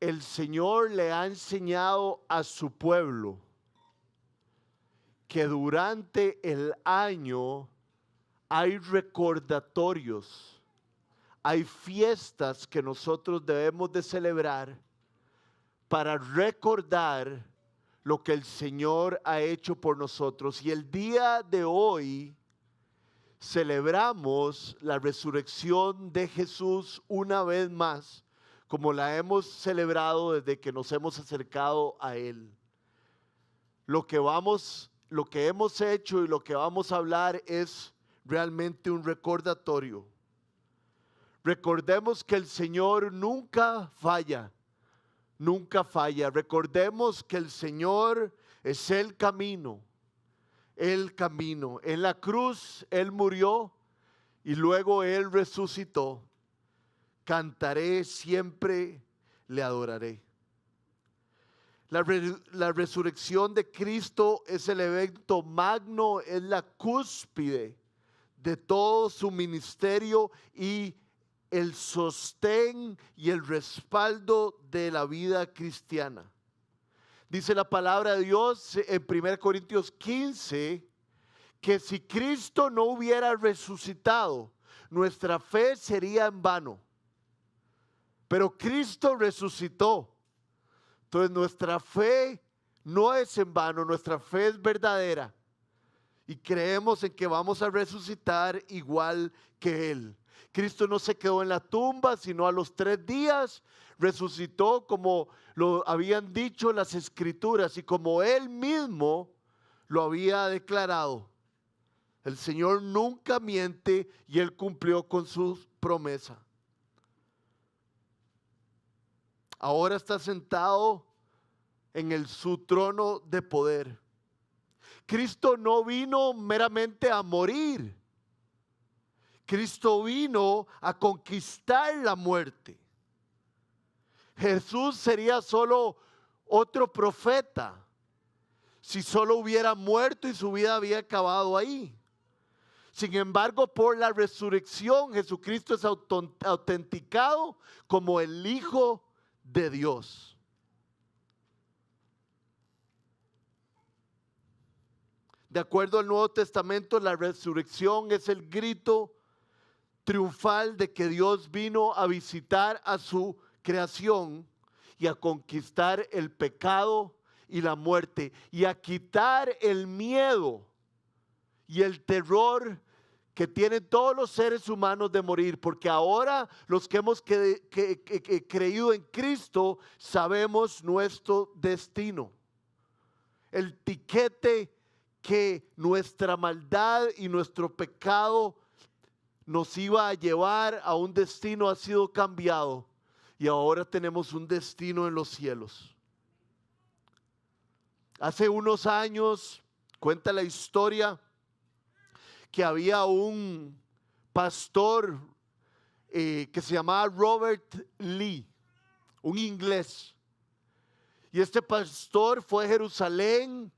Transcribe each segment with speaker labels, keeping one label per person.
Speaker 1: el Señor le ha enseñado a su pueblo que durante el año hay recordatorios, hay fiestas que nosotros debemos de celebrar para recordar lo que el Señor ha hecho por nosotros. Y el día de hoy celebramos la resurrección de Jesús una vez más, como la hemos celebrado desde que nos hemos acercado a Él. Lo que hemos hecho y lo que vamos a hablar es realmente un recordatorio. Recordemos que el Señor nunca falla, nunca falla. Recordemos que el Señor es el camino, el camino. En la cruz Él murió y luego Él resucitó. Cantaré, siempre le adoraré. La resurrección de Cristo es el evento magno, es la cúspide de todo su ministerio y el sostén y el respaldo de la vida cristiana. Dice la palabra de Dios en 1 Corintios 15 que si Cristo no hubiera resucitado, nuestra fe sería en vano. Pero Cristo resucitó. Entonces nuestra fe no es en vano, nuestra fe es verdadera. Y creemos en que vamos a resucitar igual que Él. Cristo no se quedó en la tumba, sino a los 3 días resucitó como lo habían dicho las Escrituras y como Él mismo lo había declarado. El Señor nunca miente y Él cumplió con su promesa. Ahora está sentado en su trono de poder. Cristo no vino meramente a morir. Cristo vino a conquistar la muerte. Jesús sería solo otro profeta si solo hubiera muerto y su vida había acabado ahí. Sin embargo, por la resurrección, Jesucristo es autenticado como el Hijo de Dios. De acuerdo al Nuevo Testamento, la resurrección es el grito triunfal de que Dios vino a visitar a su creación y a conquistar el pecado y la muerte y a quitar el miedo y el terror que tienen todos los seres humanos de morir, porque ahora los que hemos creído en Cristo sabemos nuestro destino. El tiquete que nuestra maldad y nuestro pecado nos iba a llevar a un destino ha sido cambiado y ahora tenemos un destino en los cielos. Hace unos años, cuenta la historia, que había un pastor que se llamaba Robert Lee, un inglés. Y este pastor fue a Jerusalén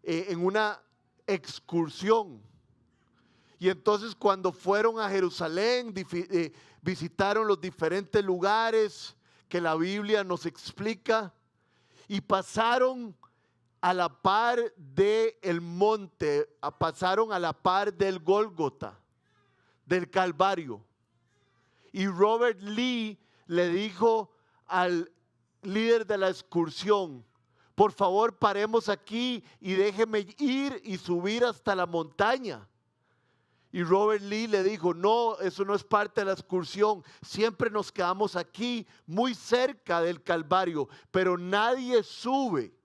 Speaker 1: en una excursión. Y entonces cuando fueron a Jerusalén, visitaron los diferentes lugares que la Biblia nos explica y pasaron a la par del monte, pasaron a la par del Gólgota, del Calvario. Y Robert Lee le dijo al líder de la excursión: por favor, paremos aquí y déjeme ir y subir hasta la montaña. Y Robert Lee le dijo: no, eso no es parte de la excursión, siempre nos quedamos aquí muy cerca del Calvario, pero nadie sube.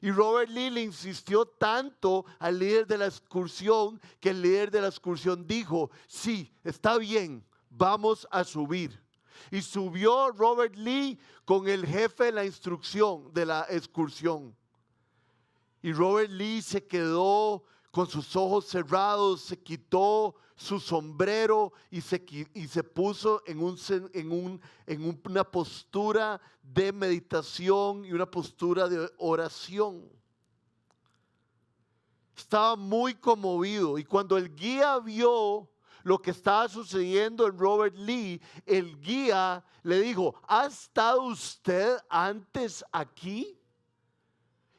Speaker 1: Y Robert Lee le insistió tanto al líder de la excursión que el líder de la excursión dijo: sí, está bien, vamos a subir. Y subió Robert Lee con el jefe de la instrucción de la excursión. Y Robert Lee se quedó con sus ojos cerrados, se quitó su sombrero y se puso en una postura de meditación y una postura de oración. Estaba muy conmovido y cuando el guía vio lo que estaba sucediendo en Robert Lee, el guía le dijo, ¿ha estado usted antes aquí?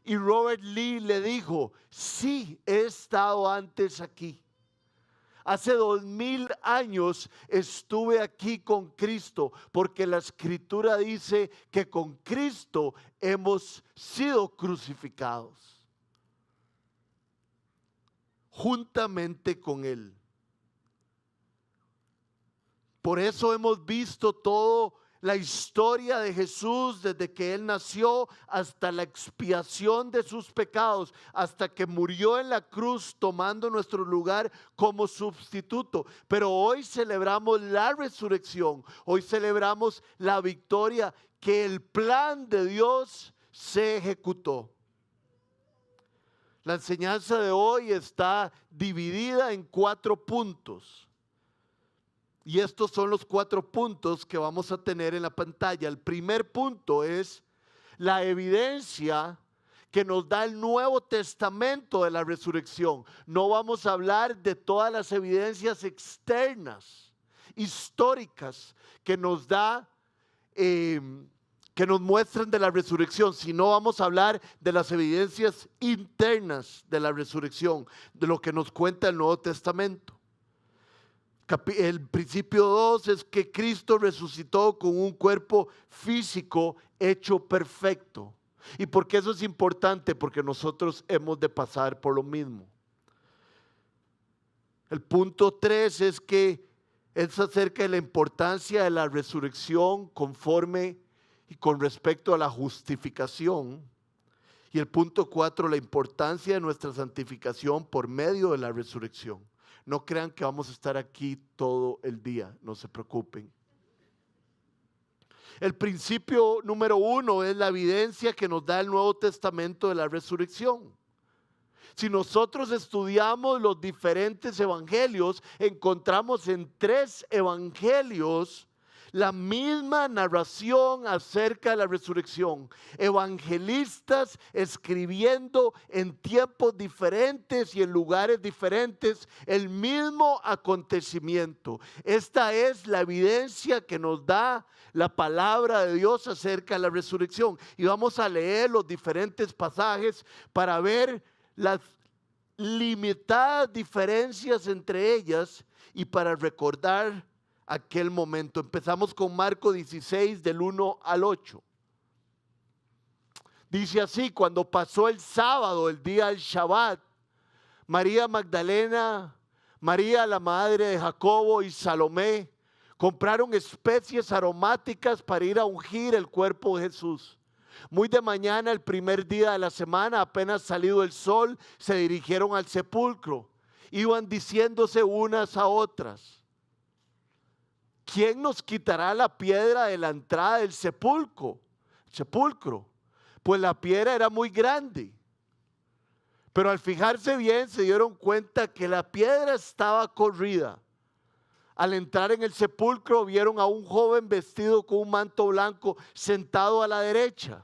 Speaker 1: Y Robert Lee le dijo, sí, he estado antes aquí. Hace 2000 años estuve aquí con Cristo, porque la Escritura dice que con Cristo hemos sido crucificados juntamente con Él. Por eso hemos visto toda la historia de Jesús desde que Él nació hasta la expiación de sus pecados, hasta que murió en la cruz tomando nuestro lugar como sustituto. Pero hoy celebramos la resurrección, hoy celebramos la victoria, que el plan de Dios se ejecutó. La enseñanza de hoy está dividida en 4 puntos. Y estos son los 4 puntos que vamos a tener en la pantalla. El primer punto es la evidencia que nos da el Nuevo Testamento de la resurrección. No vamos a hablar de todas las evidencias externas, históricas, que nos da, que nos muestran de la resurrección, sino vamos a hablar de las evidencias internas de la resurrección, de lo que nos cuenta el Nuevo Testamento. El principio 2 es que Cristo resucitó con un cuerpo físico hecho perfecto. ¿Y por qué eso es importante? Porque nosotros hemos de pasar por lo mismo. El punto 3 es que es acerca de la importancia de la resurrección conforme y con respecto a la justificación. Y el punto 4, la importancia de nuestra santificación por medio de la resurrección. No crean que vamos a estar aquí todo el día, no se preocupen. El principio número 1 es la evidencia que nos da el Nuevo Testamento de la resurrección. Si nosotros estudiamos los diferentes evangelios, encontramos en 3 evangelios la misma narración acerca de la resurrección. Evangelistas escribiendo en tiempos diferentes y en lugares diferentes el mismo acontecimiento. Esta es la evidencia que nos da la palabra de Dios acerca de la resurrección. Y vamos a leer los diferentes pasajes para ver las limitadas diferencias entre ellas y para recordar aquel momento. Empezamos con Marcos 16 del 1 al 8. Dice así: cuando pasó el sábado, el día del Shabbat, María Magdalena, María la madre de Jacobo y Salomé compraron especies aromáticas para ir a ungir el cuerpo de Jesús. Muy de mañana, el primer día de la semana, apenas salido el sol, se dirigieron al sepulcro. Iban diciéndose unas a otras: ¿quién nos quitará la piedra de la entrada del sepulcro? Pues la piedra era muy grande. Pero al fijarse bien se dieron cuenta que la piedra estaba corrida. Al entrar en el sepulcro vieron a un joven vestido con un manto blanco sentado a la derecha.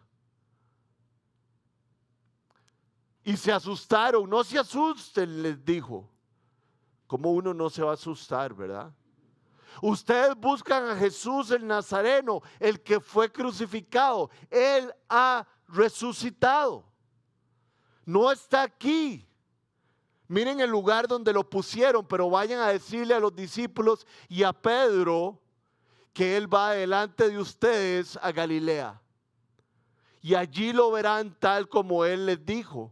Speaker 1: Y se asustaron. No se asusten, les dijo. ¿Cómo uno no se va a asustar, verdad? Ustedes buscan a Jesús el Nazareno, el que fue crucificado. Él ha resucitado. No está aquí. Miren el lugar donde lo pusieron, pero vayan a decirle a los discípulos y a Pedro que Él va delante de ustedes a Galilea. Y allí lo verán tal como Él les dijo.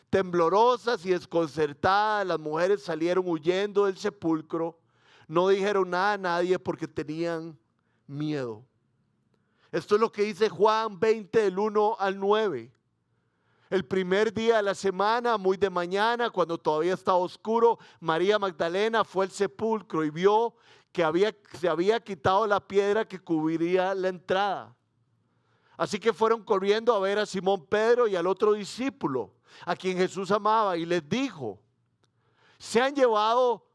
Speaker 1: Temblorosas y desconcertadas, las mujeres salieron huyendo del sepulcro. No dijeron nada a nadie porque tenían miedo. Esto es lo que dice Juan 20 del 1 al 9. El primer día de la semana, muy de mañana, cuando todavía estaba oscuro, María Magdalena fue al sepulcro y vio que se había quitado la piedra que cubría la entrada. Así que fueron corriendo a ver a Simón Pedro y al otro discípulo, a quien Jesús amaba, y les dijo: se han llevado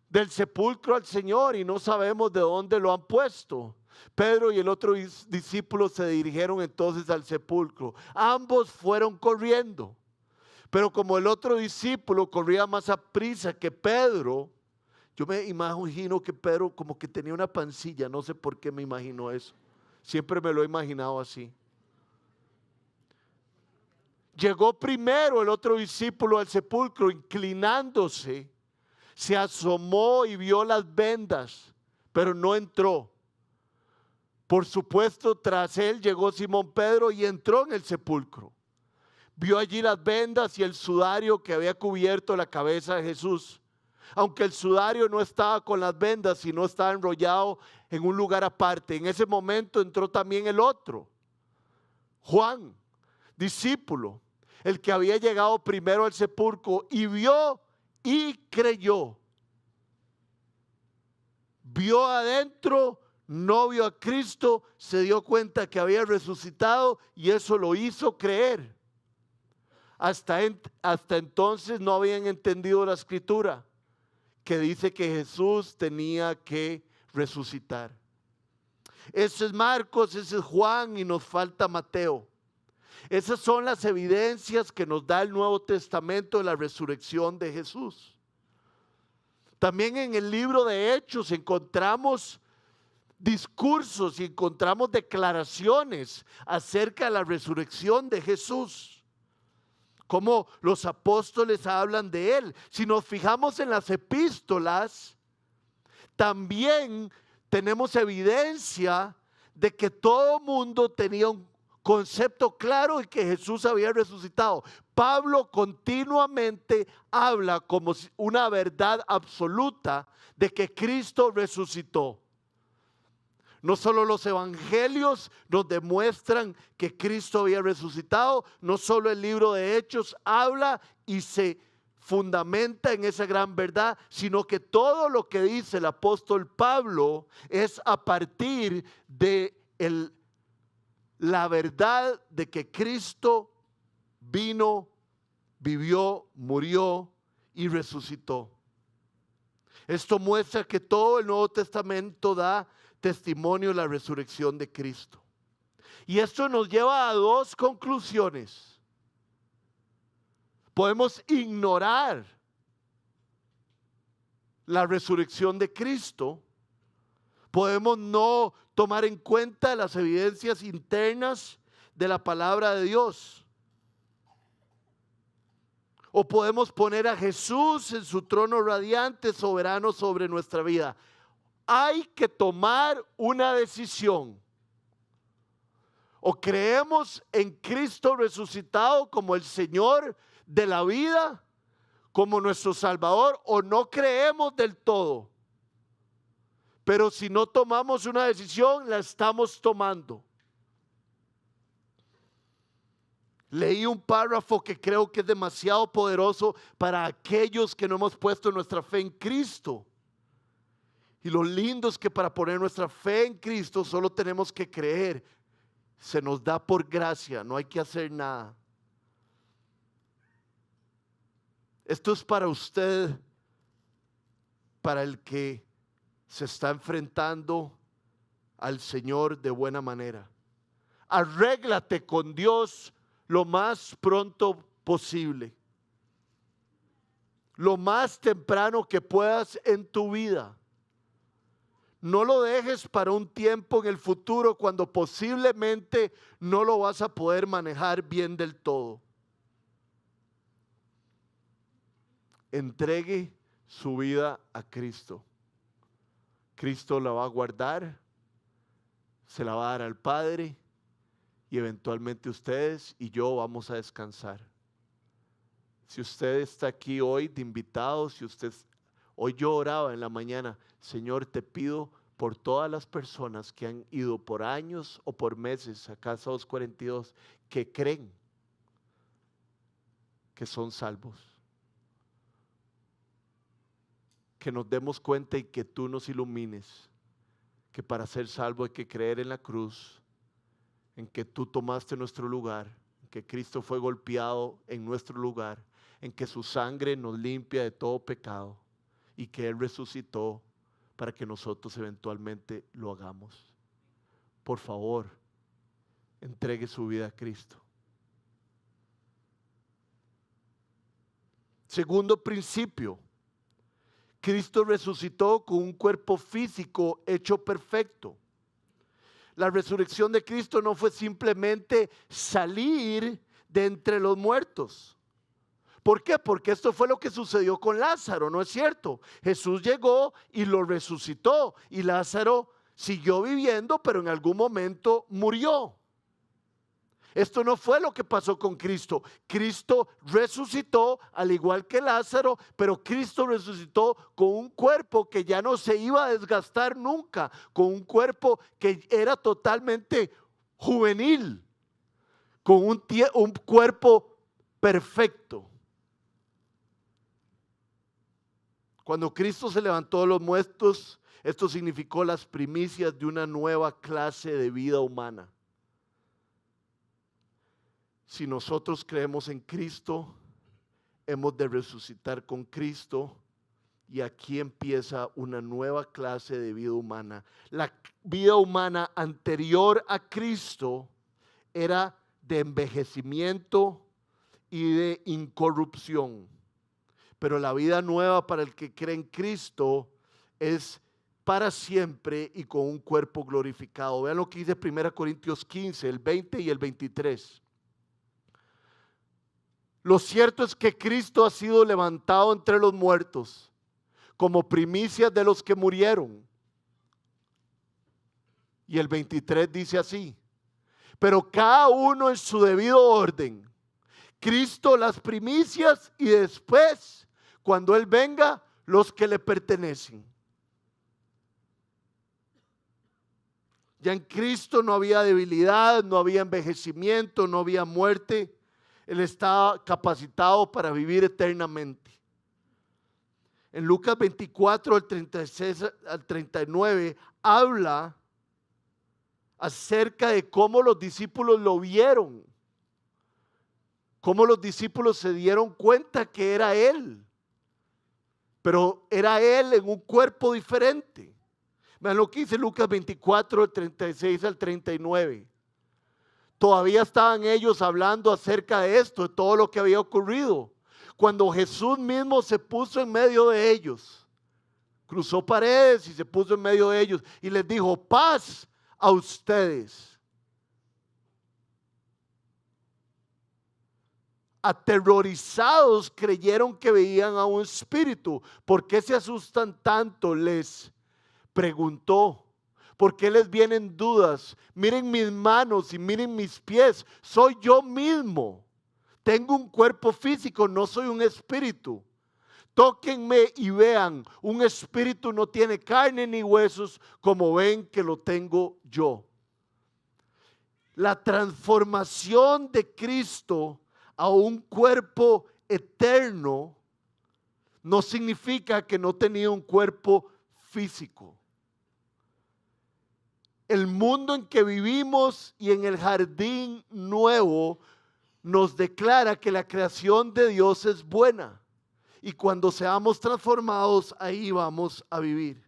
Speaker 1: del sepulcro al Señor y no sabemos de dónde lo han puesto. Pedro y el otro discípulo se dirigieron entonces al sepulcro. Ambos fueron corriendo, pero como el otro discípulo corría más aprisa que Pedro, Yo me imagino que Pedro como que tenía una pancilla, no sé por qué me imagino eso. Siempre me lo he imaginado así. Llegó primero el otro discípulo al sepulcro, inclinándose, se asomó y vio las vendas, pero no entró. Por supuesto, tras él llegó Simón Pedro y entró en el sepulcro. Vio allí las vendas y el sudario que había cubierto la cabeza de Jesús. Aunque el sudario no estaba con las vendas, sino estaba enrollado en un lugar aparte. En ese momento entró también el otro, Juan, discípulo, el que había llegado primero al sepulcro, y vio y creyó. Vio adentro, no vio a Cristo, se dio cuenta que había resucitado y eso lo hizo creer. Hasta entonces no habían entendido la escritura que dice que Jesús tenía que resucitar. Ese es Marcos, ese es Juan y nos falta Mateo. Esas son las evidencias que nos da el Nuevo Testamento de la resurrección de Jesús. También en el libro de Hechos encontramos discursos y encontramos declaraciones acerca de la resurrección de Jesús. Como los apóstoles hablan de él. Si nos fijamos en las epístolas, también tenemos evidencia de que todo mundo tenía un concepto claro de que Jesús había resucitado. Pablo continuamente habla como una verdad absoluta de que Cristo resucitó. No solo los evangelios nos demuestran que Cristo había resucitado, no solo el libro de Hechos habla y se fundamenta en esa gran verdad, sino que todo lo que dice el apóstol Pablo es a partir de la verdad de que Cristo vino, vivió, murió y resucitó. Esto muestra que todo el Nuevo Testamento da testimonio de la resurrección de Cristo. Y esto nos lleva a dos conclusiones. Podemos ignorar la resurrección de Cristo. Podemos no tomar en cuenta las evidencias internas de la palabra de Dios. O podemos poner a Jesús en su trono radiante, soberano sobre nuestra vida. Hay que tomar una decisión. O creemos en Cristo resucitado como el Señor de la vida, como nuestro Salvador, o no creemos del todo. Pero si no tomamos una decisión, la estamos tomando. Leí un párrafo que creo que es demasiado poderoso para aquellos que no hemos puesto nuestra fe en Cristo. Y lo lindo es que para poner nuestra fe en Cristo solo tenemos que creer. Se nos da por gracia, no hay que hacer nada. Esto es para usted, para el que se está enfrentando al Señor de buena manera. Arréglate con Dios lo más pronto posible. Lo más temprano que puedas en tu vida. No lo dejes para un tiempo en el futuro cuando posiblemente no lo vas a poder manejar bien del todo. Entregue su vida a Cristo. Cristo la va a guardar, se la va a dar al Padre y eventualmente ustedes y yo vamos a descansar. Si usted está aquí hoy de invitado, hoy yo oraba en la mañana, Señor, te pido por todas las personas que han ido por años o por meses a Casa 242, que creen que son salvos. Que nos demos cuenta y que tú nos ilumines, que para ser salvo hay que creer en la cruz, en que tú tomaste nuestro lugar, en que Cristo fue golpeado en nuestro lugar, en que su sangre nos limpia de todo pecado y que Él resucitó para que nosotros eventualmente lo hagamos. Por favor, entregue su vida a Cristo. Segundo principio, Cristo resucitó con un cuerpo físico hecho perfecto. La resurrección de Cristo no fue simplemente salir de entre los muertos. ¿Por qué? Porque esto fue lo que sucedió con Lázaro, ¿no es cierto? Jesús llegó y lo resucitó y Lázaro siguió viviendo, pero en algún momento murió. Esto no fue lo que pasó con Cristo. Cristo resucitó al igual que Lázaro, pero Cristo resucitó con un cuerpo que ya no se iba a desgastar nunca, con un cuerpo que era totalmente juvenil, con un cuerpo perfecto. Cuando Cristo se levantó de los muertos, esto significó las primicias de una nueva clase de vida humana. Si nosotros creemos en Cristo, hemos de resucitar con Cristo y aquí empieza una nueva clase de vida humana. La vida humana anterior a Cristo era de envejecimiento y de incorrupción. Pero la vida nueva para el que cree en Cristo es para siempre y con un cuerpo glorificado. Vean lo que dice 1 Corintios 15, el 20 y el 23. Lo cierto es que Cristo ha sido levantado entre los muertos como primicias de los que murieron. Y el 23 dice así: pero cada uno en su debido orden. Cristo las primicias y después, cuando Él venga, los que le pertenecen. Ya en Cristo no había debilidad, no había envejecimiento, no había muerte. Él estaba capacitado para vivir eternamente. En Lucas 24, al 36 al 39, habla acerca de cómo los discípulos lo vieron. Cómo los discípulos se dieron cuenta que era Él. Pero era Él en un cuerpo diferente. Vean lo que dice Lucas 24, del 36 al 39. Todavía estaban ellos hablando acerca de esto, de todo lo que había ocurrido, cuando Jesús mismo se puso en medio de ellos. Cruzó paredes y se puso en medio de ellos y les dijo: paz a ustedes. Aterrorizados creyeron que veían a un espíritu. ¿Por qué se asustan tanto?, les preguntó. ¿Por qué les vienen dudas? Miren mis manos y miren mis pies. Soy yo mismo. Tengo un cuerpo físico, no soy un espíritu. Tóquenme y vean. Un espíritu no tiene carne ni huesos como ven que lo tengo yo. La transformación de Cristo a un cuerpo eterno no significa que no tenía un cuerpo físico. El mundo en que vivimos y en el jardín nuevo nos declara que la creación de Dios es buena. Y cuando seamos transformados, ahí vamos a vivir.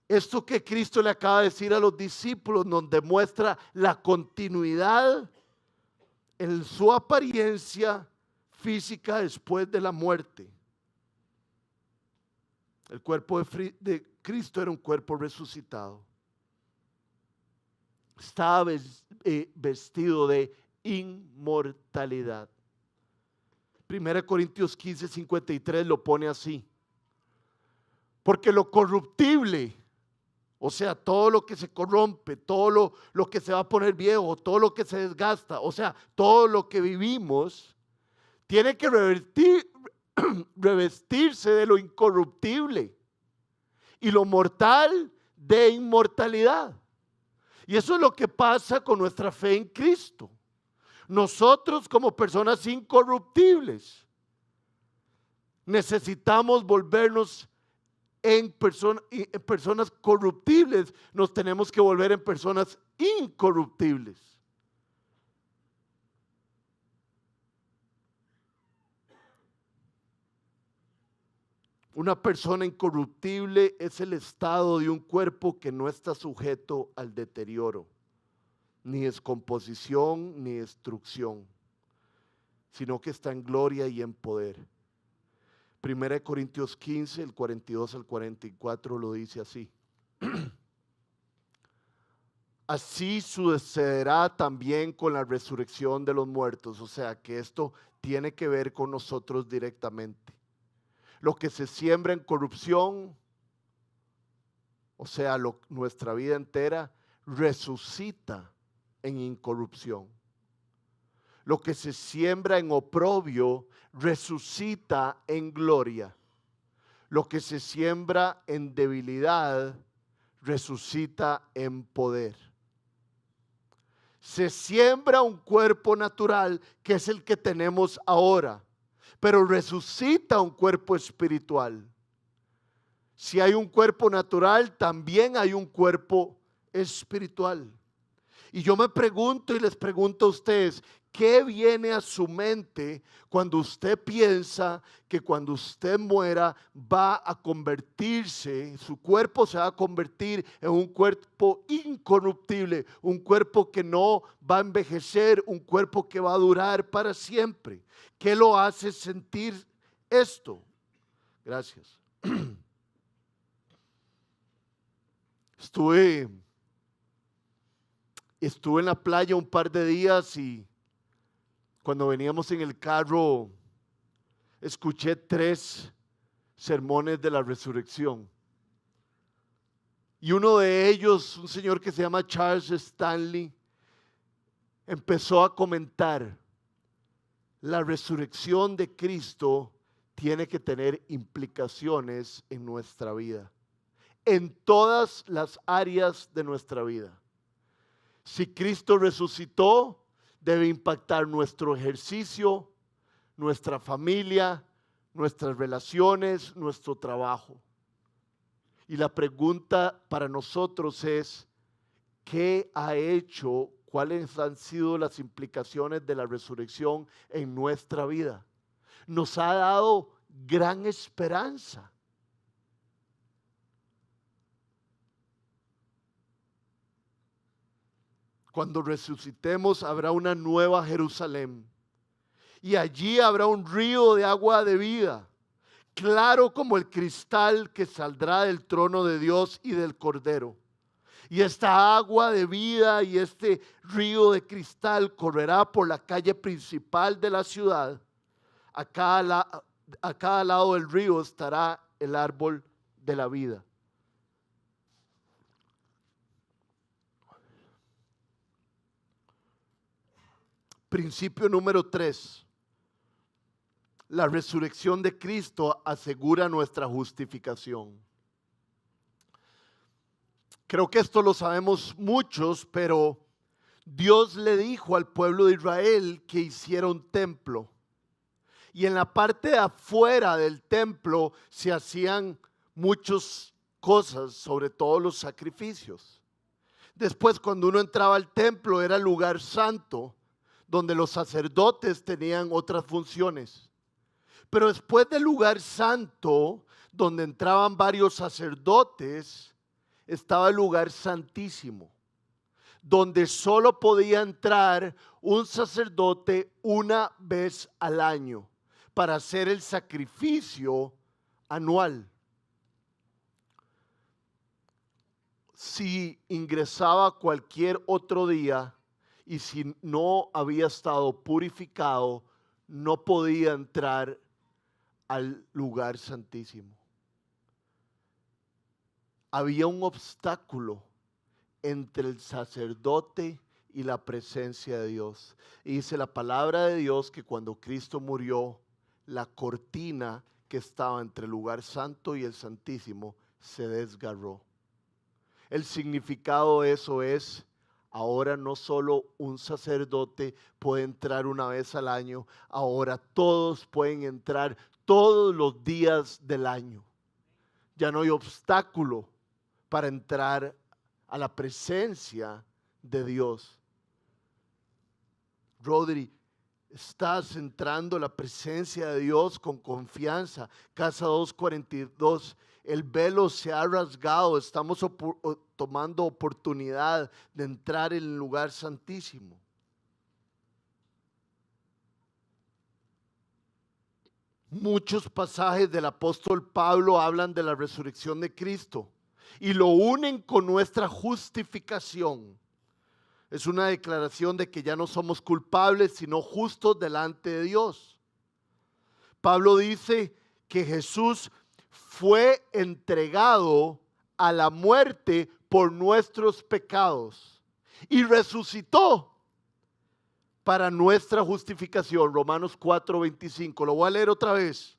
Speaker 1: Esto que Cristo le acaba de decir a los discípulos nos demuestra la continuidad en su apariencia física después de la muerte. El cuerpo de Cristo era un cuerpo resucitado. Estaba vestido de inmortalidad. 1 Corintios 15, 53 lo pone así: porque lo corruptible, o sea, todo lo que se corrompe, todo lo que se va a poner viejo, todo lo que se desgasta, o sea, todo lo que vivimos, tiene que revestirse de lo incorruptible y lo mortal de inmortalidad. Y eso es lo que pasa con nuestra fe en Cristo. Nosotros, como personas incorruptibles, necesitamos volvernos en personas corruptibles. Nos tenemos que volver en personas incorruptibles. Una persona incorruptible es el estado de un cuerpo que no está sujeto al deterioro, ni descomposición, ni destrucción, sino que está en gloria y en poder. 1 Corintios 15, el 42 al 44 lo dice así. Así sucederá también con la resurrección de los muertos. O sea que esto tiene que ver con nosotros directamente. Lo que se siembra en corrupción, o sea, nuestra vida entera, resucita en incorrupción. Lo que se siembra en oprobio, resucita en gloria. Lo que se siembra en debilidad, resucita en poder. Se siembra un cuerpo natural, que es el que tenemos ahora, pero resucita un cuerpo espiritual. Si hay un cuerpo natural, también hay un cuerpo espiritual. Y yo me pregunto y les pregunto a ustedes, ¿qué viene a su mente cuando usted piensa que cuando usted muera va a convertirse, su cuerpo se va a convertir en un cuerpo incorruptible, un cuerpo que no va a envejecer, un cuerpo que va a durar para siempre? ¿Qué lo hace sentir esto? Gracias. Estuve en la playa un par de días y cuando veníamos en el carro escuché 3 sermones de la resurrección. Y uno de ellos, un señor que se llama Charles Stanley, empezó a comentar: la resurrección de Cristo tiene que tener implicaciones en nuestra vida, en todas las áreas de nuestra vida. Si Cristo resucitó, debe impactar nuestro ejercicio, nuestra familia, nuestras relaciones, nuestro trabajo. Y la pregunta para nosotros es: ¿qué ha hecho? ¿Cuáles han sido las implicaciones de la resurrección en nuestra vida? Nos ha dado gran esperanza. Cuando resucitemos habrá una nueva Jerusalén y allí habrá un río de agua de vida, claro como el cristal que saldrá del trono de Dios y del Cordero. Y esta agua de vida y este río de cristal correrá por la calle principal de la ciudad. A cada lado del río estará el árbol de la vida. Principio número 3. La resurrección de Cristo asegura nuestra justificación. Creo que esto lo sabemos muchos, pero Dios le dijo al pueblo de Israel que hiciera un templo. Y en la parte de afuera del templo se hacían muchas cosas, sobre todo los sacrificios. Después, cuando uno entraba al templo, era el lugar santo, donde los sacerdotes tenían otras funciones. Pero después del lugar santo, donde entraban varios sacerdotes, estaba el lugar santísimo, donde solo podía entrar un sacerdote una vez al año para hacer el sacrificio anual. Si ingresaba cualquier otro día y si no había estado purificado, no podía entrar al lugar santísimo. Había un obstáculo entre el sacerdote y la presencia de Dios. Y dice la palabra de Dios que cuando Cristo murió, la cortina que estaba entre el lugar santo y el santísimo se desgarró. El significado de eso es: ahora no solo un sacerdote puede entrar una vez al año, ahora todos pueden entrar todos los días del año. Ya no hay obstáculo para entrar a la presencia de Dios. Rodri, estás entrando a la presencia de Dios con confianza. Casa 242, el velo se ha rasgado, estamos tomando oportunidad de entrar en el lugar santísimo. muchos pasajes del apóstol Pablo hablan de la resurrección de Cristo y lo unen con nuestra justificación. Es una declaración de que ya no somos culpables, sino justos delante de Dios. Pablo dice que Jesús fue entregado a la muerte por nuestros pecados y resucitó para nuestra justificación. Romanos 4:25. Lo voy a leer otra vez.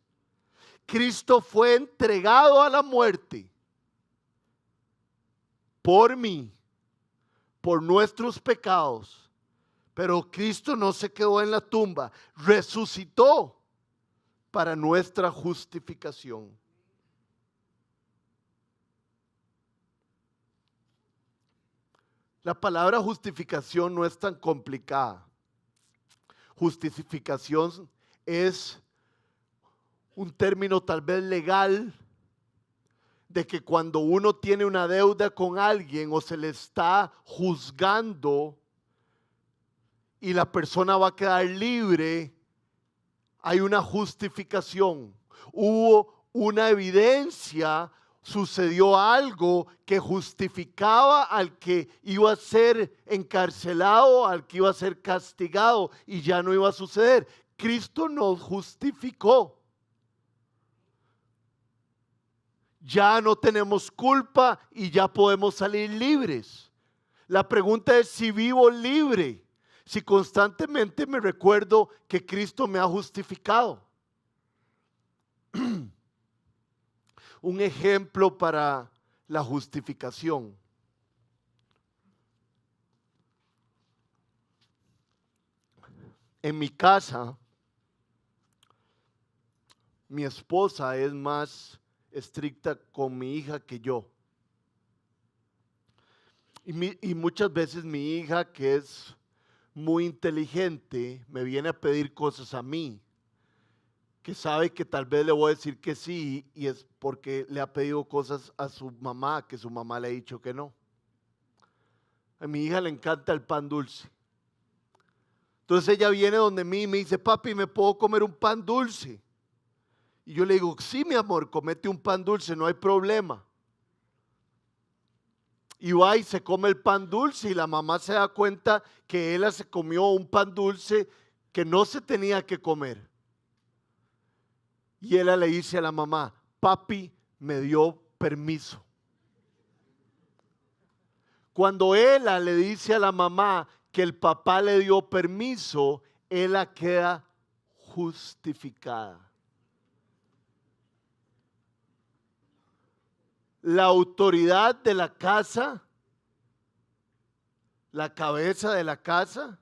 Speaker 1: Cristo fue entregado a la muerte por mí, por nuestros pecados. Pero Cristo no se quedó en la tumba, resucitó para nuestra justificación. La palabra justificación no es tan complicada. Justificación es un término tal vez legal de que cuando uno tiene una deuda con alguien o se le está juzgando y la persona va a quedar libre, hay una justificación. Hubo una evidencia, sucedió algo que justificaba al que iba a ser encarcelado, al que iba a ser castigado, y ya no iba a suceder. Cristo nos justificó. Ya no tenemos culpa y ya podemos salir libres. La pregunta es si vivo libre, si constantemente me recuerdo que Cristo me ha justificado. Un ejemplo para la justificación. En mi casa, mi esposa es más estricta con mi hija que yo. Y muchas veces mi hija, que es muy inteligente, me viene a pedir cosas a mí, que sabe que tal vez le voy a decir que sí, y es porque le ha pedido cosas a su mamá, que su mamá le ha dicho que no. A mi hija le encanta el pan dulce. Entonces ella viene donde mí y me dice, papi, ¿me puedo comer un pan dulce? Y yo le digo, sí, mi amor, comete un pan dulce, no hay problema. Y va y se come el pan dulce y la mamá se da cuenta que ella se comió un pan dulce que no se tenía que comer. Y ella le dice a la mamá, papi me dio permiso. Cuando ella le dice a la mamá que el papá le dio permiso, ella queda justificada. La autoridad de la casa, la cabeza de la casa,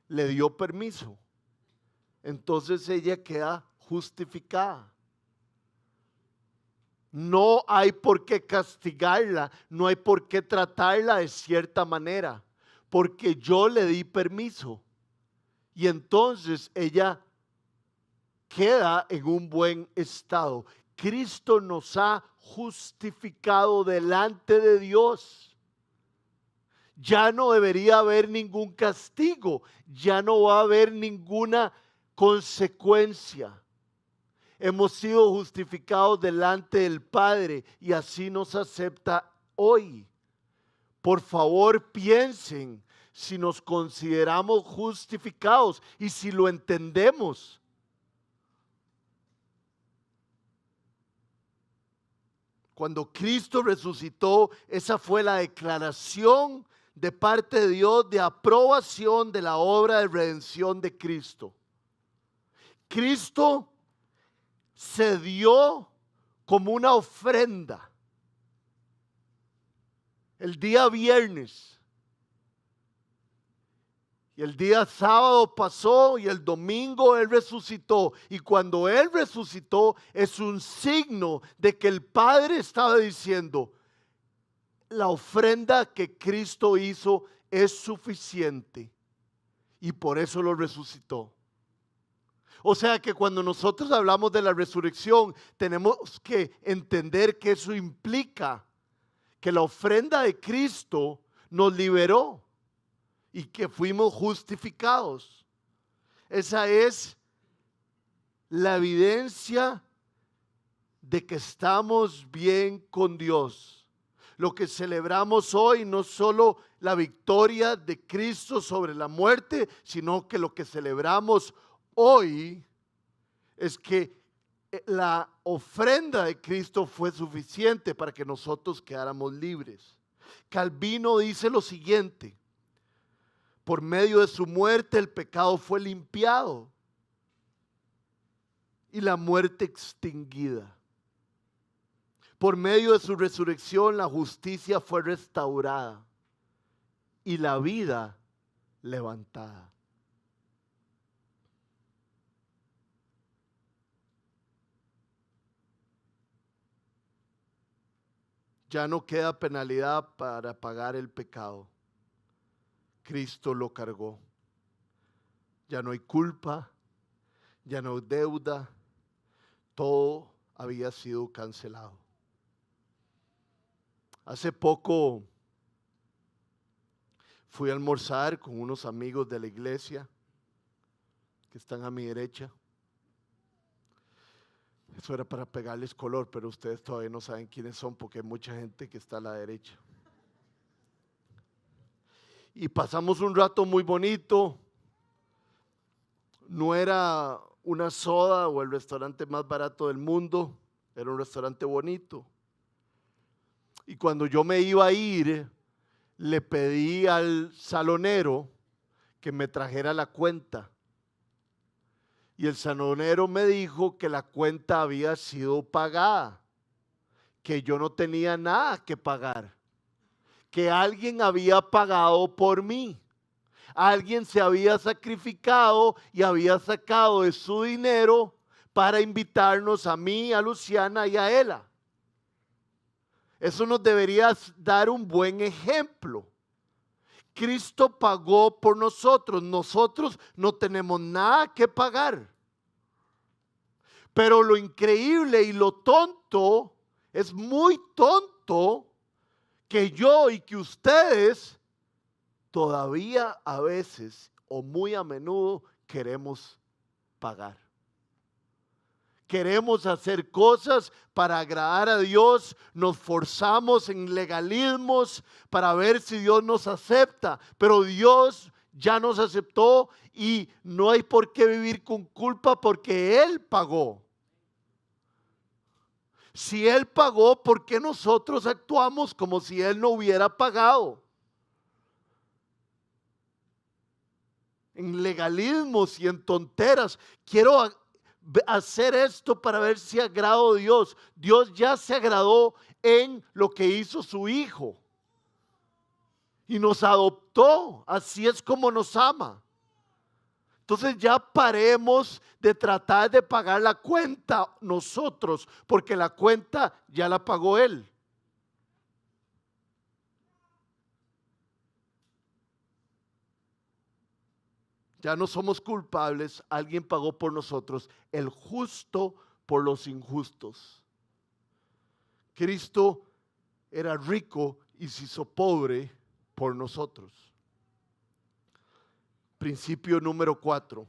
Speaker 1: le dio permiso. Entonces ella queda justificada. No hay por qué castigarla, no hay por qué tratarla de cierta manera, porque yo le di permiso. Y entonces ella queda en un buen estado. Cristo nos ha justificado delante de Dios. Ya no debería haber ningún castigo, ya no va a haber ninguna consecuencia. Hemos sido justificados delante del Padre y así nos acepta hoy. Por favor, piensen si nos consideramos justificados y si lo entendemos. Cuando Cristo resucitó, esa fue la declaración de parte de Dios de aprobación de la obra de redención de Cristo. Cristo se dio como una ofrenda el día viernes. Y el día sábado pasó y el domingo Él resucitó. Y cuando Él resucitó es un signo de que el Padre estaba diciendo, la ofrenda que Cristo hizo es suficiente. Y por eso lo resucitó. O sea que cuando nosotros hablamos de la resurrección, tenemos que entender que eso implica que la ofrenda de Cristo nos liberó y que fuimos justificados. Esa es la evidencia de que estamos bien con Dios. Lo que celebramos hoy no solo la victoria de Cristo sobre la muerte, sino que lo que celebramos hoy es que la ofrenda de Cristo fue suficiente para que nosotros quedáramos libres. Calvino dice lo siguiente: por medio de su muerte el pecado fue limpiado y la muerte extinguida. Por medio de su resurrección la justicia fue restaurada y la vida levantada. Ya no queda penalidad para pagar el pecado. Cristo lo cargó. Ya no hay culpa, ya no hay deuda. Todo había sido cancelado. Hace poco fui a almorzar con unos amigos de la iglesia que están a mi derecha. Eso era para pegarles color, pero ustedes todavía no saben quiénes son porque hay mucha gente que está a la derecha. Y pasamos un rato muy bonito. No era una soda o el restaurante más barato del mundo, era un restaurante bonito. Y cuando yo me iba a ir, le pedí al salonero que me trajera la cuenta. Y el salonero me dijo que la cuenta había sido pagada, que yo no tenía nada que pagar, que alguien había pagado por mí. Alguien se había sacrificado y había sacado de su dinero para invitarnos a mí, a Luciana y a Ela. Eso nos debería dar un buen ejemplo. Cristo pagó por nosotros. Nosotros no tenemos nada que pagar. Pero lo increíble y lo tonto, es muy tonto que yo y que ustedes todavía a veces o muy a menudo queremos pagar. Queremos hacer cosas para agradar a Dios, nos forzamos en legalismos para ver si Dios nos acepta, pero Dios ya nos aceptó y no hay por qué vivir con culpa porque Él pagó. Si Él pagó, ¿por qué nosotros actuamos como si Él no hubiera pagado? En legalismos y en tonteras. Quiero hacer esto para ver si agrado a Dios. Dios ya se agradó en lo que hizo su Hijo y nos adoptó. Así es como nos ama. Entonces ya paremos de tratar de pagar la cuenta nosotros, porque la cuenta ya la pagó Él. Ya no somos culpables, alguien pagó por nosotros, el justo por los injustos. Cristo era rico y se hizo pobre por nosotros. Principio número 4.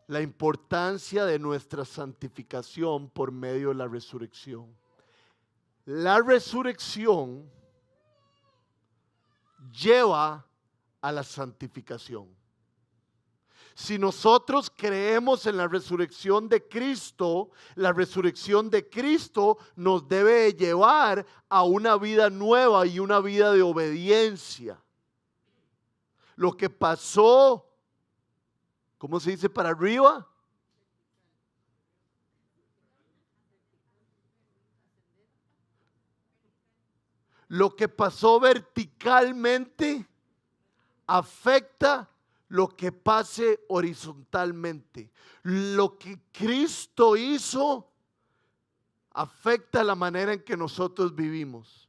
Speaker 1: La importancia de nuestra santificación por medio de la resurrección. La resurrección lleva a la santificación. Si nosotros creemos en la resurrección de Cristo, la resurrección de Cristo nos debe llevar a una vida nueva y una vida de obediencia. Lo que pasó, ¿cómo se dice para arriba? Lo que pasó verticalmente afecta lo que pase horizontalmente. Lo que Cristo hizo afecta la manera en que nosotros vivimos.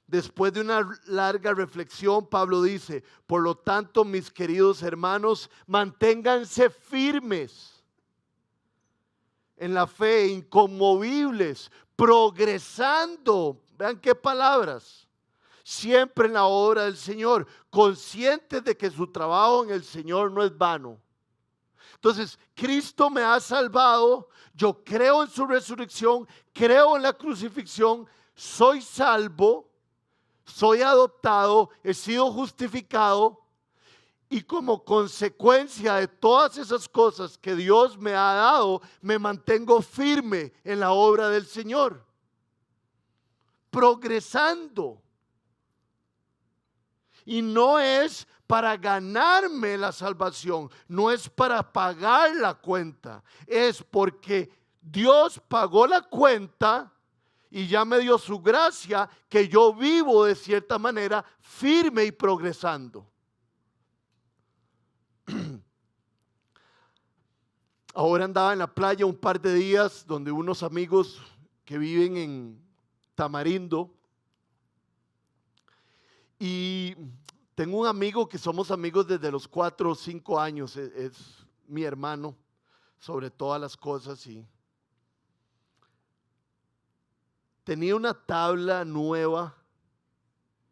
Speaker 1: Después de una larga reflexión, Pablo dice: por lo tanto, mis queridos hermanos, manténganse firmes en la fe, inconmovibles, progresando. Vean qué palabras. siempre en la obra del Señor, conscientes de que su trabajo en el Señor no es vano. Entonces, Cristo me ha salvado, yo creo en su resurrección, creo en la crucifixión, soy salvo, soy adoptado, he sido justificado. Y como consecuencia de todas esas cosas que Dios me ha dado, me mantengo firme en la obra del Señor, progresando. Y no es para ganarme la salvación, no es para pagar la cuenta, es porque Dios pagó la cuenta y ya me dio su gracia, que yo vivo de cierta manera firme y progresando. Ahora andaba en la playa un par de días donde unos amigos que viven en Tamarindo, y tengo un amigo que somos amigos desde los 4 o 5 años, es mi hermano sobre todas las cosas, y tenía una tabla nueva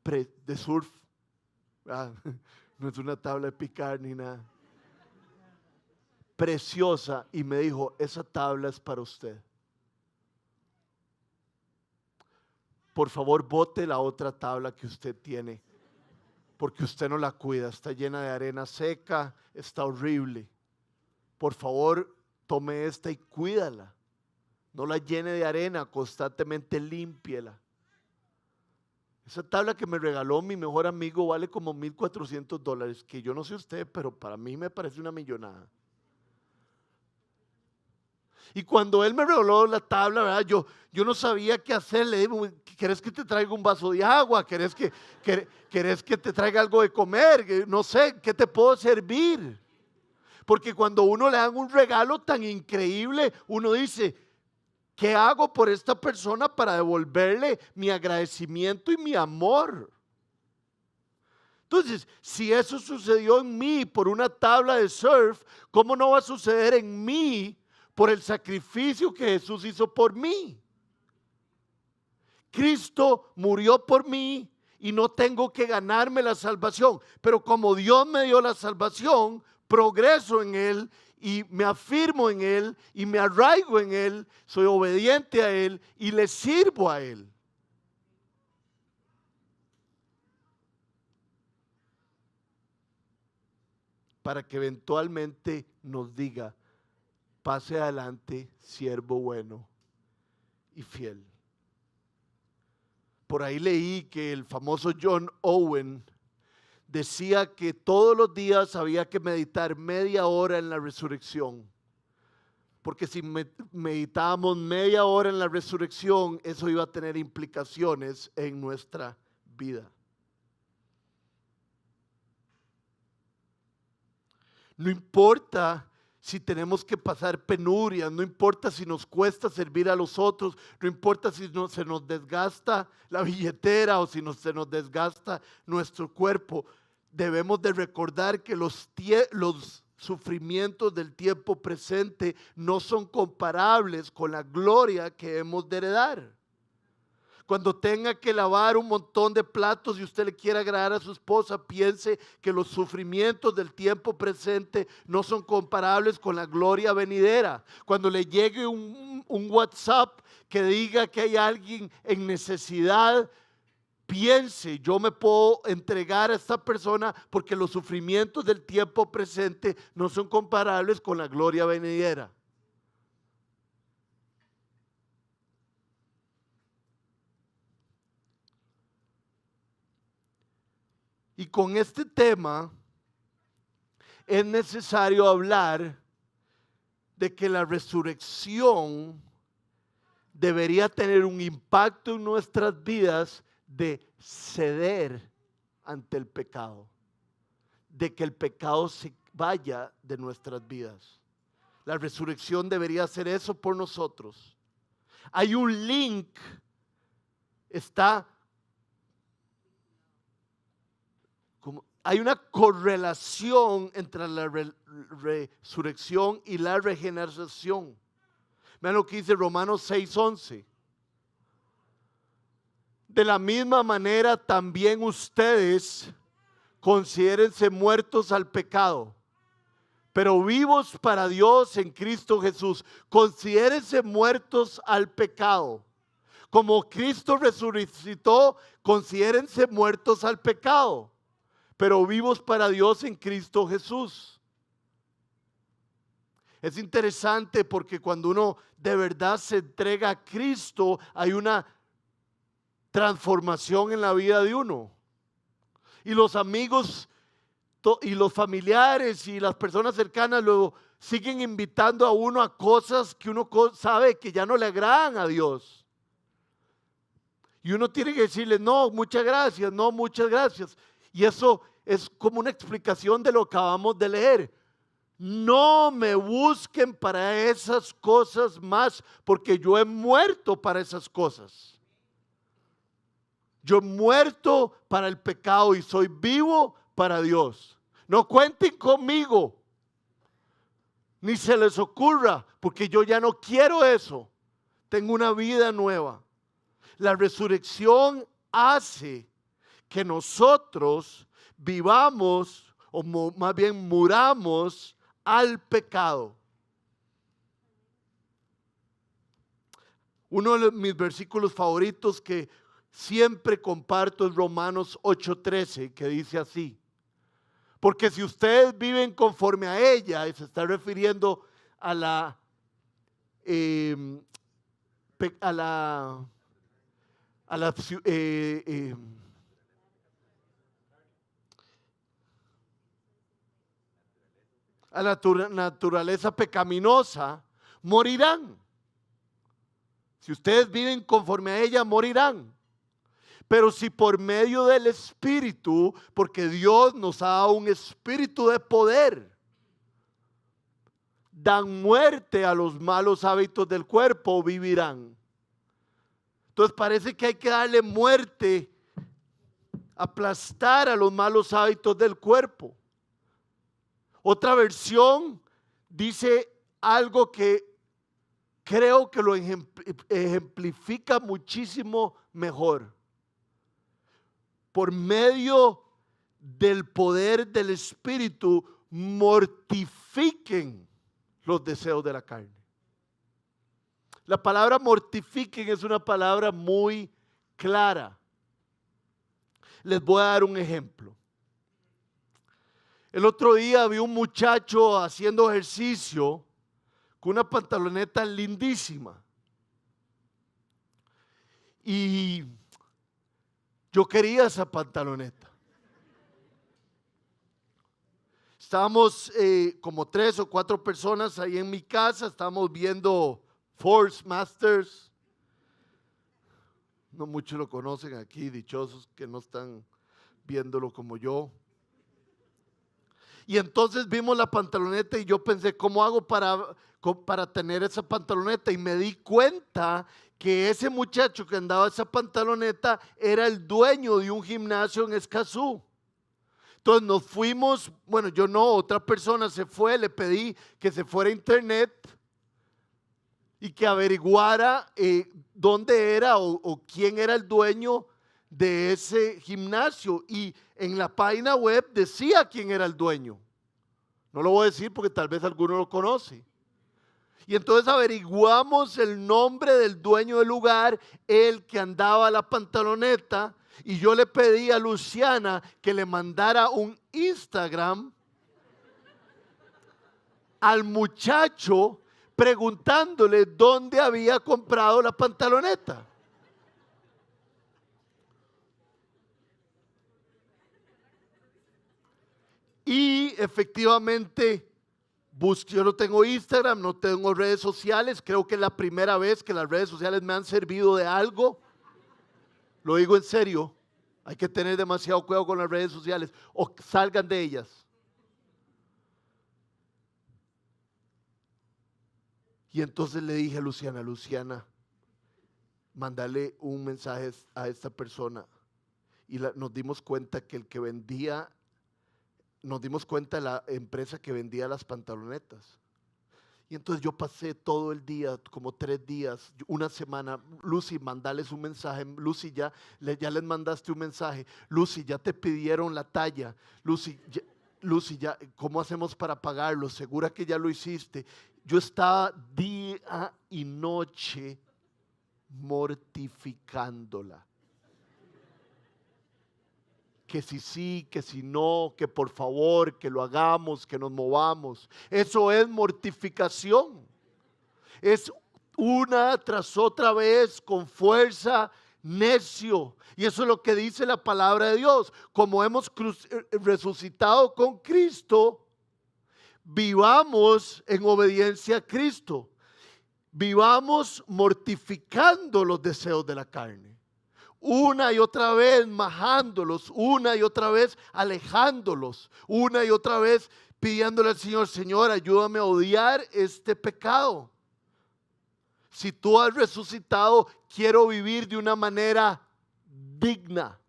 Speaker 1: de surf. No es una tabla de picar ni nada. Preciosa, y me dijo, esa tabla es para usted. Por favor, bote la otra tabla que usted tiene, porque usted no la cuida, está llena de arena seca, está horrible. Por favor, tome esta y cuídala. No la llene de arena, constantemente límpiela. Esa tabla que me regaló mi mejor amigo vale como $1,400, que yo no sé usted, pero para mí me parece una millonada. Y cuando él me regaló la tabla, ¿verdad? Yo no sabía qué hacer. Le digo, ¿querés que te traiga un vaso de agua? ¿Querés que te traiga algo de comer? No sé, ¿qué te puedo servir? Porque cuando uno le dan un regalo tan increíble, uno dice, ¿qué hago por esta persona para devolverle mi agradecimiento y mi amor? Entonces, si eso sucedió en mí por una tabla de surf, ¿cómo no va a suceder en mí por el sacrificio que Jesús hizo por mí? Cristo murió por mí y no tengo que ganarme la salvación, pero como Dios me dio la salvación, progreso en Él y me afirmo en Él y me arraigo en Él, soy obediente a Él y le sirvo a Él. Para que eventualmente nos diga, pase adelante, siervo bueno y fiel. Por ahí leí que el famoso John Owen decía que todos los días había que meditar media hora en la resurrección. Porque si meditábamos media hora en la resurrección, eso iba a tener implicaciones en nuestra vida. No importa si tenemos que pasar penurias, no importa si nos cuesta servir a los otros, no importa si se nos desgasta la billetera o si se nos desgasta nuestro cuerpo. Debemos de recordar que los sufrimientos del tiempo presente no son comparables con la gloria que hemos de heredar. Cuando tenga que lavar un montón de platos y usted le quiera agradar a su esposa, piense que los sufrimientos del tiempo presente no son comparables con la gloria venidera. Cuando le llegue un WhatsApp que diga que hay alguien en necesidad, piense, yo me puedo entregar a esta persona porque los sufrimientos del tiempo presente no son comparables con la gloria venidera. Y con este tema es necesario hablar de que la resurrección debería tener un impacto en nuestras vidas de ceder ante el pecado, de que el pecado se vaya de nuestras vidas. La resurrección debería hacer eso por nosotros. Hay un link, hay una correlación entre la resurrección y la regeneración. Vean lo que dice Romanos 6:11. De la misma manera también ustedes considérense muertos al pecado, pero vivos para Dios en Cristo Jesús. Considérense muertos al pecado. Como Cristo resucitó, considérense muertos al pecado, pero vivos para Dios en Cristo Jesús. Es interesante porque cuando uno de verdad se entrega a Cristo, hay una transformación en la vida de uno. Y los amigos y los familiares y las personas cercanas luego siguen invitando a uno a cosas que uno sabe que ya no le agradan a Dios. Y uno tiene que decirle, no, muchas gracias, no, muchas gracias. Y eso es como una explicación de lo que acabamos de leer. No me busquen para esas cosas más, porque yo he muerto para esas cosas. Yo he muerto para el pecado y soy vivo para Dios. No cuenten conmigo, ni se les ocurra, porque yo ya no quiero eso. Tengo una vida nueva. La resurrección hace que nosotros vivamos, o más bien muramos al pecado. Uno de mis versículos favoritos que siempre comparto es Romanos 8:13, que dice así: porque si ustedes viven conforme a ella, y se está refiriendo a la naturaleza pecaminosa, morirán. Si ustedes viven conforme a ella, morirán. Pero si por medio del Espíritu, porque Dios nos ha dado un espíritu de poder, dan muerte a los malos hábitos del cuerpo, vivirán. Entonces parece que hay que darle muerte, aplastar a los malos hábitos del cuerpo. Otra versión dice algo que creo que lo ejemplifica muchísimo mejor. Por medio del poder del Espíritu, mortifiquen los deseos de la carne. La palabra mortifiquen es una palabra muy clara. Les voy a dar un ejemplo. El otro día vi un muchacho haciendo ejercicio con una pantaloneta lindísima. Y yo quería esa pantaloneta. Estábamos como 3 o 4 personas ahí en mi casa, estábamos viendo Force Masters. No muchos lo conocen aquí, dichosos que no están viéndolo como yo. Y entonces vimos la pantaloneta y yo pensé, ¿cómo hago para tener esa pantaloneta? Y me di cuenta que ese muchacho que andaba esa pantaloneta era el dueño de un gimnasio en Escazú. Entonces nos fuimos, bueno, yo no, otra persona se fue, le pedí que se fuera a internet y que averiguara dónde era o quién era el dueño de ese gimnasio. Y en la página web decía quién era el dueño. No lo voy a decir porque tal vez alguno lo conoce. Y entonces averiguamos el nombre del dueño del lugar, el que andaba la pantaloneta, y yo le pedí a Luciana que le mandara un Instagram al muchacho preguntándole dónde había comprado la pantaloneta. Y efectivamente, yo no tengo Instagram, no tengo redes sociales. Creo que es la primera vez que las redes sociales me han servido de algo. Lo digo en serio. Hay que tener demasiado cuidado con las redes sociales o salgan de ellas. Y entonces le dije a Luciana, mándale un mensaje a esta persona. Y nos dimos cuenta que el que vendía, nos dimos cuenta de la empresa que vendía las pantalonetas. Y entonces yo pasé todo el día, como 3 días, una semana. Lucy, mandales un mensaje. Lucy, ya les mandaste un mensaje. Lucy, ya te pidieron la talla. Lucy, ya, ¿cómo hacemos para pagarlo? Segura que ya lo hiciste. Yo estaba día y noche mortificándola. Que si sí, que si no, que por favor, que lo hagamos, que nos movamos. Eso es mortificación. Es una tras otra vez con fuerza, necio. Y eso es lo que dice la palabra de Dios. Como hemos resucitado con Cristo, vivamos en obediencia a Cristo. Vivamos mortificando los deseos de la carne. Una y otra vez majándolos, una y otra vez alejándolos, una y otra vez pidiéndole al Señor, Señor, ayúdame a odiar este pecado. Si tú has resucitado, quiero vivir de una manera digna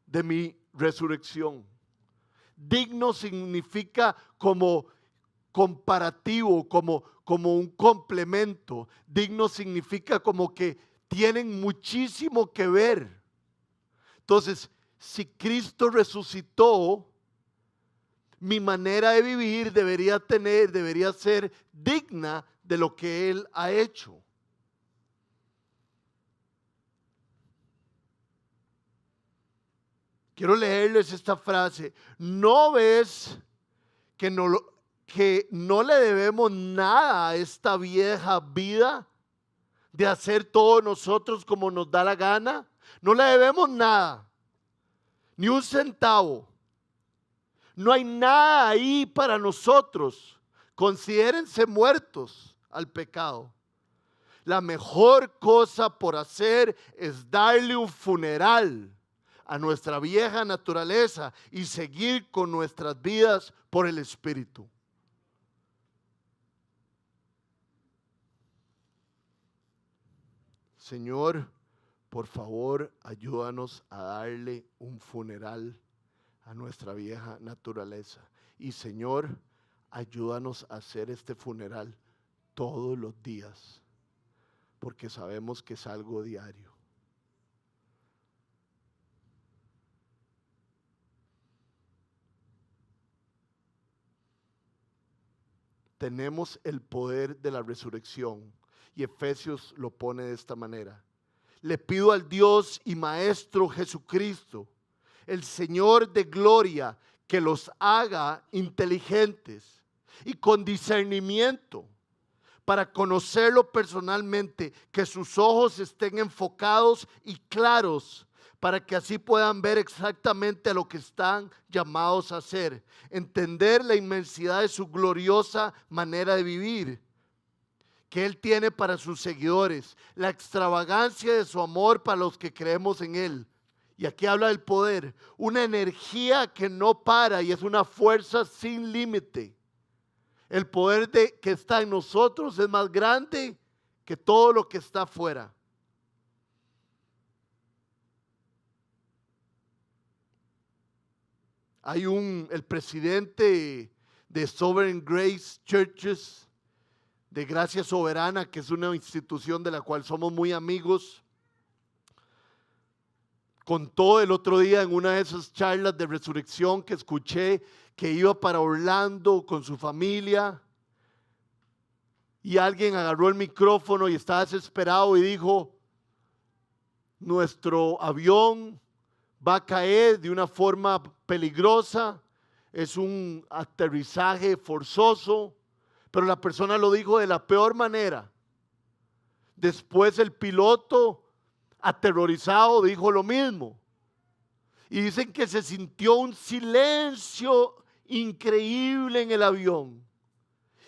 Speaker 1: de mi resurrección. Digno significa como comparativo, como un complemento. Digno significa como que tienen muchísimo que ver. Entonces, si Cristo resucitó, mi manera de vivir debería ser digna de lo que Él ha hecho. Quiero leerles esta frase. ¿No ves que no le debemos nada a esta vieja vida de hacer todo nosotros como nos da la gana? No le debemos nada, ni un centavo. No hay nada ahí para nosotros. Considérense muertos al pecado. La mejor cosa por hacer es darle un funeral a nuestra vieja naturaleza y seguir con nuestras vidas por el Espíritu. Señor, por favor, ayúdanos a darle un funeral a nuestra vieja naturaleza. Y Señor, ayúdanos a hacer este funeral todos los días, porque sabemos que es algo diario. Tenemos el poder de la resurrección y Efesios lo pone de esta manera. Le pido al Dios y Maestro Jesucristo, el Señor de gloria, que los haga inteligentes y con discernimiento para conocerlo personalmente, que sus ojos estén enfocados y claros para que así puedan ver exactamente a lo que están llamados a hacer, entender la inmensidad de su gloriosa manera de vivir que Él tiene para sus seguidores, la extravagancia de su amor para los que creemos en Él. Y aquí habla del poder, una energía que no para y es una fuerza sin límite. El poder que está en nosotros es más grande que todo lo que está afuera. Hay el presidente de Sovereign Grace Churches, de Gracia Soberana, que es una institución de la cual somos muy amigos, contó el otro día en una de esas charlas de resurrección que escuché que iba para Orlando con su familia y alguien agarró el micrófono y estaba desesperado y dijo: nuestro avión va a caer de una forma peligrosa, es un aterrizaje forzoso, pero la persona lo dijo de la peor manera. Después el piloto, aterrorizado, dijo lo mismo. Y dicen que se sintió un silencio increíble en el avión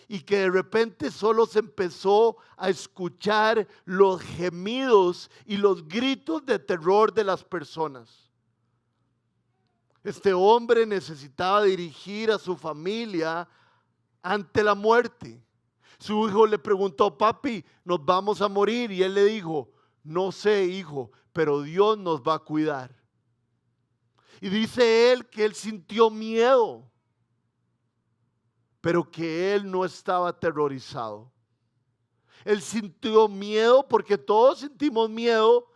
Speaker 1: y que de repente solo se empezó a escuchar los gemidos y los gritos de terror de las personas. Este hombre necesitaba dirigir a su familia ante la muerte. Su hijo le preguntó: papi, ¿nos vamos a morir? Y él le dijo: no sé, hijo, pero Dios nos va a cuidar. Y dice él que él sintió miedo. pero que él no estaba aterrorizado. Él sintió miedo porque todos sentimos miedo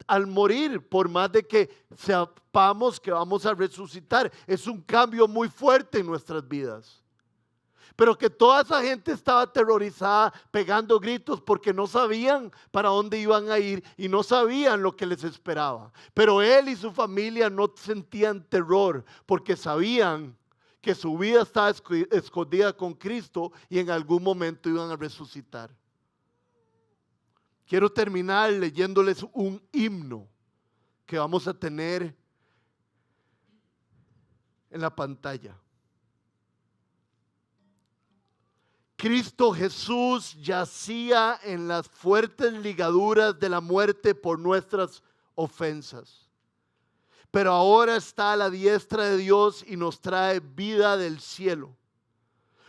Speaker 1: al morir, por más de que sepamos que vamos a resucitar. Es un cambio muy fuerte en nuestras vidas. Pero que toda esa gente estaba aterrorizada, pegando gritos porque no sabían para dónde iban a ir y no sabían lo que les esperaba. Pero él y su familia no sentían terror porque sabían que su vida estaba escondida con Cristo y en algún momento iban a resucitar. Quiero terminar leyéndoles un himno que vamos a tener en la pantalla. Cristo Jesús yacía en las fuertes ligaduras de la muerte por nuestras ofensas, pero ahora está a la diestra de Dios y nos trae vida del cielo.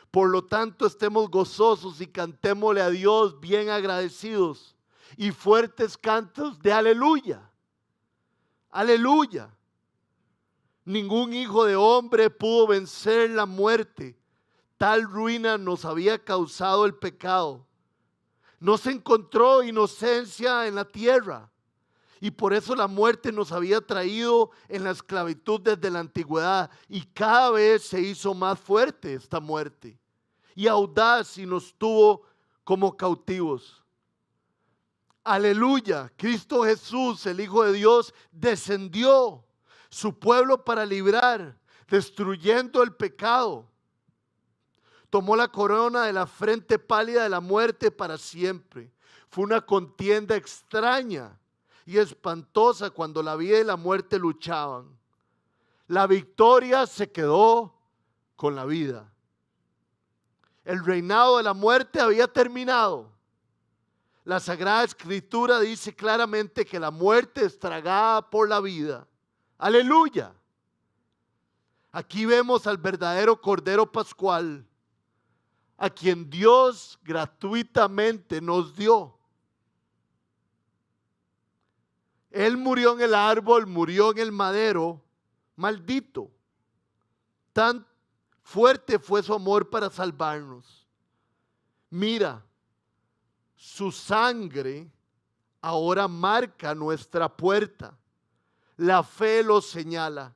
Speaker 1: Por lo tanto, estemos gozosos y cantémosle a Dios bien agradecidos y fuertes cantos de aleluya. Aleluya. Ningún hijo de hombre pudo vencer la muerte. Tal ruina nos había causado el pecado. No se encontró inocencia en la tierra. Y por eso la muerte nos había traído en la esclavitud desde la antigüedad. Y cada vez se hizo más fuerte esta muerte. Y audaz y nos tuvo como cautivos. Aleluya. Cristo Jesús, el Hijo de Dios, descendió su pueblo para librar, destruyendo el pecado. Tomó la corona de la frente pálida de la muerte para siempre. Fue una contienda extraña y espantosa cuando la vida y la muerte luchaban. La victoria se quedó con la vida. El reinado de la muerte había terminado. La Sagrada Escritura dice claramente que la muerte es tragada por la vida. Aleluya. Aquí vemos al verdadero Cordero Pascual, a quien Dios gratuitamente nos dio. Él murió en el árbol, murió en el madero, maldito. Tan fuerte fue su amor para salvarnos. Mira, su sangre ahora marca nuestra puerta. La fe lo señala.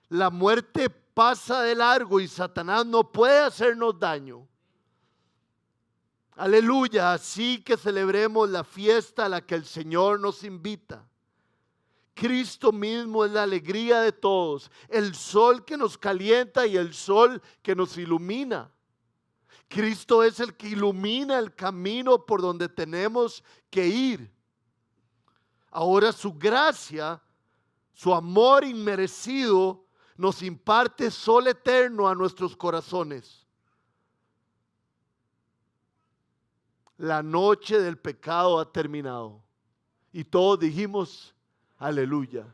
Speaker 1: La muerte pasa de largo y Satanás no puede hacernos daño. Aleluya, así que celebremos la fiesta a la que el Señor nos invita. Cristo mismo es la alegría de todos, el sol que nos calienta y el sol que nos ilumina. Cristo es el que ilumina el camino por donde tenemos que ir. Ahora su gracia, su amor inmerecido, nos imparte sol eterno a nuestros corazones. La noche del pecado ha terminado y todos dijimos aleluya.